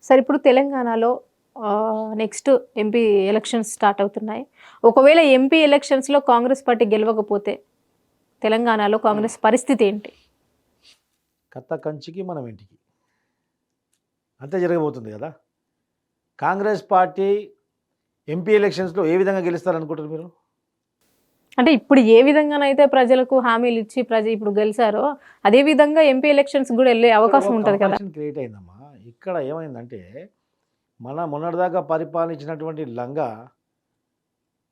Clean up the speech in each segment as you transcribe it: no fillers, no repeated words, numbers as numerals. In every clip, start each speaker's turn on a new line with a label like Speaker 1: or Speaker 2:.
Speaker 1: సరే ఇప్పుడు తెలంగాణలో నెక్స్ట్ ఎంపీ ఎలక్షన్స్ స్టార్ట్ అవుతున్నాయి. ఒకవేళ ఎంపీ ఎలక్షన్స్‌లో కాంగ్రెస్ పార్టీ గెలవకపోతే తెలంగాణలో కాంగ్రెస్ పరిస్థితి ఏంటి?
Speaker 2: కత్త కంచికి మనం ఇంటికి అంతే జరగబోతుంది కదా. కాంగ్రెస్ పార్టీ ఎంపీ ఎలక్షన్స్లో ఏ విధంగా గెలుస్తారనుకుంటారు మీరు?
Speaker 1: అంటే ఇప్పుడు ఏ విధంగానైతే ప్రజలకు హామీలు ఇచ్చి ఇప్పుడు గెలిచారో అదే విధంగా ఎంపీ ఎలక్షన్స్ కూడా వెళ్ళే అవకాశం ఉంటుంది కదా.
Speaker 2: క్రియేట్ అయిందమ్మా. ఇక్కడ ఏమైందంటే మొన్నటిదాకా పరిపాలించినటువంటి లంగా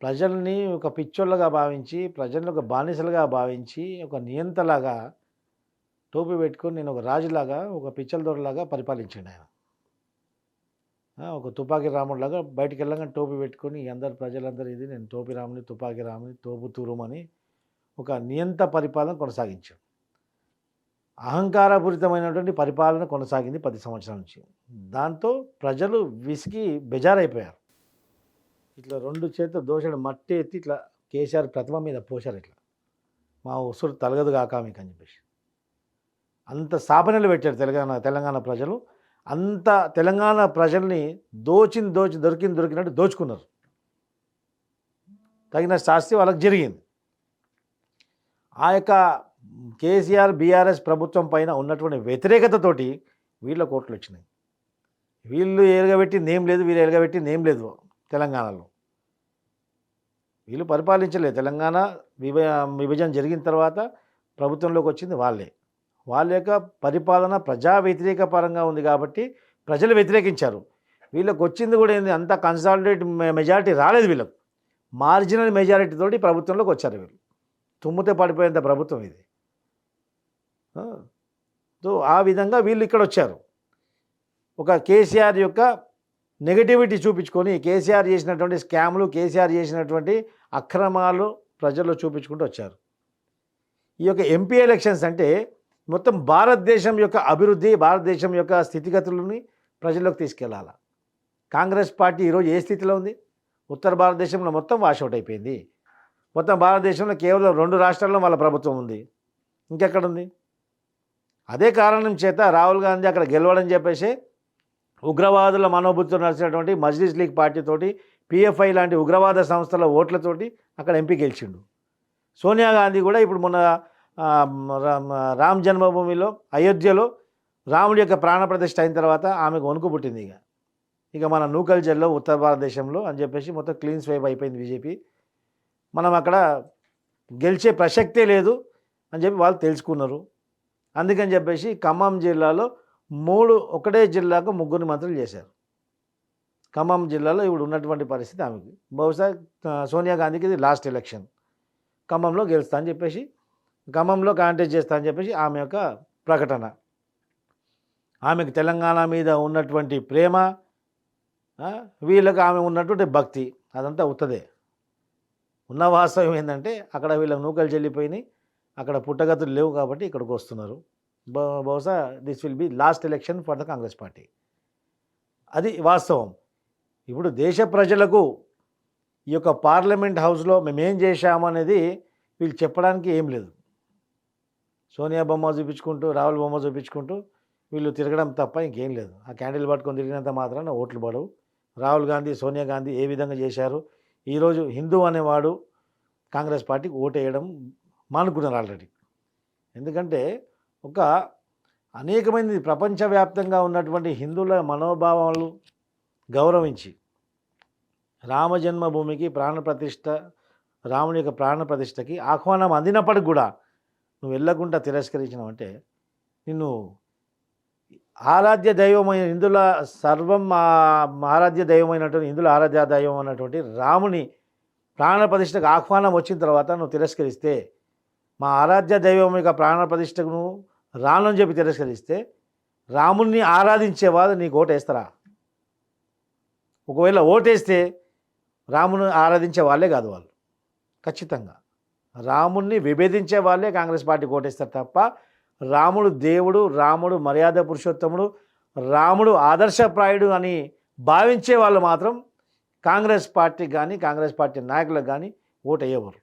Speaker 2: ప్రజల్ని ఒక పిచ్చోళ్ళగా భావించి, ప్రజల్ని ఒక బానిసలుగా భావించి, ఒక నియంతలాగా టోపీ పెట్టుకొని నేను ఒక రాజులాగా, ఒక పిచ్చలదొరలాగా పరిపాలించాడు ఆయన. ఒక తుపాకీ రాముడిలాగా బయటికి వెళ్ళగానే టోపీ పెట్టుకొని అందరు ప్రజలందరూ ఇది నేను టోపీ రాముని, తుపాకీ రాముని, తోపు తూరుమని ఒక నియంత పరిపాలన కొనసాగించాడు. అహంకారపూరితమైనటువంటి పరిపాలన కొనసాగింది 10 సంవత్సరాల నుంచి. దాంతో ప్రజలు విసిగి బెజారైపోయారు. ఇట్లా 2 చేతులు దోషడు మట్టి ఎత్తి ఇట్లా కేసీఆర్ ప్రతిమ మీద పోశారు. ఇట్లా మా ఉసురు తలగదు కాక మీకు అని చెప్పేసి అంత స్థాపనలు పెట్టారు తెలంగాణ ప్రజలు. అంత తెలంగాణ ప్రజల్ని దొరికినట్టు దోచుకున్నారు. తగిన శాస్తి వాళ్ళకి జరిగింది. ఆ యొక్క కేసీఆర్ బీఆర్ఎస్ ప్రభుత్వం పైన ఉన్నటువంటి వ్యతిరేకతతోటి వీళ్ళ కోట్లు వచ్చినాయి. వీళ్ళు ఎలుగబెట్టింది ఏం లేదు, వీళ్ళు ఎలుగబెట్టింది ఏం లేదు. తెలంగాణలో వీళ్ళు పరిపాలించలేదు. తెలంగాణ విభజన జరిగిన తర్వాత ప్రభుత్వంలోకి వచ్చింది వాళ్ళే. వాళ్ళ యొక్క పరిపాలన ప్రజా వ్యతిరేక పరంగా ఉంది కాబట్టి ప్రజలు వ్యతిరేకించారు. వీళ్ళకి వచ్చింది కూడా ఏంది, అంత కన్సాలిడేట్ మెజారిటీ రాలేదు. వీళ్ళకు మార్జినల్ మెజారిటీ తోటి ప్రభుత్వంలోకి వచ్చారు. వీళ్ళు తుమ్మితే పడిపోయేంత ప్రభుత్వం ఇది. సో ఆ విధంగా వీళ్ళు ఇక్కడ వచ్చారు. ఒక కేసీఆర్ యొక్క నెగటివిటీ చూపించుకొని, కేసీఆర్ చేసినటువంటి స్కామ్లు, కేసీఆర్ చేసినటువంటి అక్రమాలు ప్రజల్లో చూపించుకుంటూ వచ్చారు. ఈ యొక్క ఎంపీ ఎలక్షన్స్ అంటే మొత్తం భారతదేశం యొక్క అభివృద్ధి, భారతదేశం యొక్క స్థితిగతులని ప్రజల్లోకి తీసుకెళ్ళాలి. కాంగ్రెస్ పార్టీ ఈరోజు ఏ స్థితిలో ఉంది? ఉత్తర భారతదేశంలో మొత్తం వాషౌట్ అయిపోయింది. మొత్తం భారతదేశంలో కేవలం 2 రాష్ట్రాల్లో వాళ్ళ ప్రభుత్వం ఉంది. ఇంకెక్కడుంది? అదే కారణం చేత రాహుల్ గాంధీ అక్కడ గెలవడం చెప్పేసి ఉగ్రవాదుల మనోబుద్ధితో నడిచినటువంటి మజ్లిస్ లీగ్ పార్టీతోటి, పిఎఫ్ఐ లాంటి ఉగ్రవాద సంస్థల ఓట్లతోటి అక్కడ ఎంపీ గెలిచిండు. సోనియా గాంధీ కూడా ఇప్పుడు మొన్న రామ్ జన్మభూమిలో అయోధ్యలో రాముడి యొక్క ప్రాణప్రతిష్ఠ అయిన తర్వాత ఆమెకు వణుకు పుట్టింది. ఇక మన నూకల్ జిల్లా ఉత్తర భారతదేశంలో అని చెప్పేసి మొత్తం క్లీన్ స్వైప్ అయిపోయింది బీజేపీ. మనం అక్కడ గెలిచే ప్రసక్తే లేదు అని చెప్పి వాళ్ళు తెలుసుకున్నారు. అందుకని చెప్పేసి ఖమ్మం జిల్లాలో ఒకటే జిల్లాకు 3 మంత్రులు చేశారు. ఖమ్మం జిల్లాలో ఇప్పుడు ఉన్నటువంటి పరిస్థితి ఆమెకి. బహుశా సోనియా గాంధీకి ఇది లాస్ట్ ఎలక్షన్. ఖమ్మంలో గెలుస్తా అని చెప్పేసి, ఖమ్మంలో కాంటెస్ట్ చేస్తా అని చెప్పేసి ఆమె యొక్క ప్రకటన. ఆమెకు తెలంగాణ మీద ఉన్నటువంటి ప్రేమ, వీళ్ళకి ఆమె ఉన్నటువంటి భక్తి అదంతా ఉత్తదే. ఉన్న వాస్తవం ఏంటంటే అక్కడ వీళ్ళకి నూకలు చెల్లిపోయినాయి, అక్కడ పుట్టగతులు లేవు కాబట్టి ఇక్కడికి వస్తున్నారు. బహుశా this will be last election for the Congress party. అది వాస్తవం. ఇప్పుడు దేశ ప్రజలకు ఈ యొక్క పార్లమెంట్ హౌస్లో మేమేం చేశాము అనేది వీళ్ళు చెప్పడానికి ఏం లేదు. సోనియా బొమ్మ చూపించుకుంటూ, రాహుల్ బొమ్మ చూపించుకుంటూ వీళ్ళు తిరగడం తప్ప ఇంకేం లేదు. ఆ క్యాండిల్ పట్టుకొని తిరిగినంత మాత్రాన ఓట్లు పడవు. రాహుల్ గాంధీ, సోనియా గాంధీ ఏ విధంగా చేశారు, ఈరోజు హిందూ అనేవాడు కాంగ్రెస్ పార్టీకి ఓటేయడం మానుకున్నారు ఆల్రెడీ. ఎందుకంటే అనేకమంది ప్రపంచవ్యాప్తంగా ఉన్నటువంటి హిందువుల మనోభావాలు గౌరవించి రామజన్మభూమికి ప్రాణప్రతిష్ఠ, రాముని యొక్క ప్రాణప్రతిష్ఠకి ఆహ్వానం అందినప్పటికి కూడా నువ్వు వెళ్ళకుండా తిరస్కరించినావంటే నిన్ను ఆరాధ్య దైవమైన హిందువుల సర్వం ఆరాధ్య దైవమైనటువంటి హిందువుల ఆరాధ్య దైవం అన్నటువంటి రాముని ప్రాణప్రతిష్ఠకు ఆహ్వానం వచ్చిన తర్వాత నువ్వు తిరస్కరిస్తే, మా ఆరాధ్య దైవం యొక్క ప్రాణప్రతిష్ఠకు నువ్వు రానని చెప్పి తిరస్కరిస్తే రాముణ్ణి ఆరాధించేవాళ్ళు నీకు ఓటేస్తారా? ఒకవేళ ఓటేస్తే రాముని ఆరాధించే వాళ్ళే కాదు వాళ్ళు. ఖచ్చితంగా రాముణ్ణి విభేదించే వాళ్ళే కాంగ్రెస్ పార్టీకి ఓటేస్తారు తప్ప రాముడు దేవుడు, రాముడు మర్యాద పురుషోత్తముడు, రాముడు ఆదర్శప్రాయుడు అని భావించే వాళ్ళు మాత్రం కాంగ్రెస్ పార్టీకి కానీ, కాంగ్రెస్ పార్టీ నాయకులకు కానీ ఓటు వేయవరు.